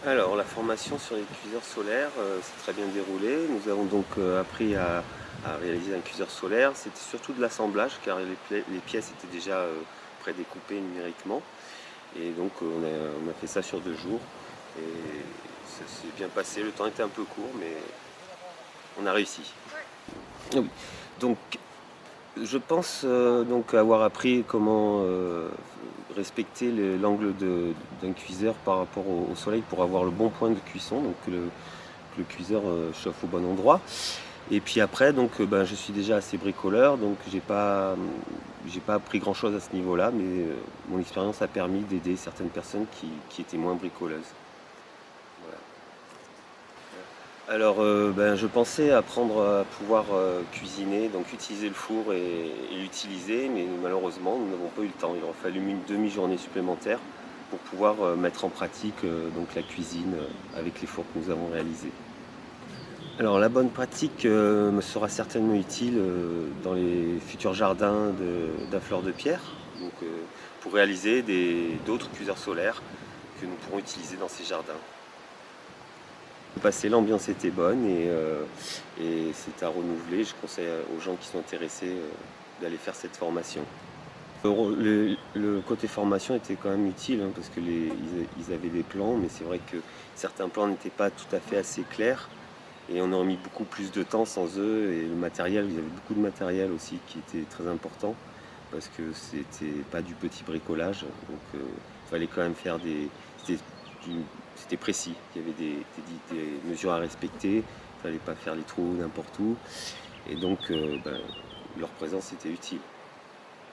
Alors, la formation sur les cuiseurs solaires s'est très bien déroulée. Nous avons donc appris à réaliser un cuiseur solaire. C'était surtout de l'assemblage car les pièces étaient déjà prédécoupées numériquement. Et donc on a fait ça sur 2 jours. Et ça s'est bien passé. Le temps était un peu court, mais on a réussi. Ah oui. Donc, je pense donc avoir appris comment respecter l'angle d'un cuiseur par rapport au soleil pour avoir le bon point de cuisson, donc que le cuiseur chauffe au bon endroit. Et puis après, donc ben, je suis déjà assez bricoleur, donc j'ai pas appris grand chose à ce niveau-là, mais mon expérience a permis d'aider certaines personnes qui étaient moins bricoleuses. Voilà. Alors, ben, je pensais apprendre à pouvoir cuisiner, donc utiliser le four et l'utiliser, mais malheureusement, nous n'avons pas eu le temps. Il aurait fallu une demi-journée supplémentaire pour pouvoir mettre en pratique donc la cuisine avec les fours que nous avons réalisés. Alors, la bonne pratique me sera certainement utile dans les futurs jardins d'A-Fleur de Pierre, donc, pour réaliser d'autres cuiseurs solaires que nous pourrons utiliser dans ces jardins. Passé, l'ambiance était bonne et c'est à renouveler. Je conseille aux gens qui sont intéressés d'aller faire cette formation. Le côté formation était quand même utile hein, parce que ils avaient des plans, mais c'est vrai que certains plans n'étaient pas tout à fait assez clairs et on aurait mis beaucoup plus de temps sans eux. Et le matériel, ils avaient beaucoup de matériel aussi qui était très important parce que c'était pas du petit bricolage, donc il fallait quand même faire c'était c'était précis. Il y avait des mesures à respecter, il ne fallait pas faire les trous n'importe où. Et donc, ben, leur présence était utile.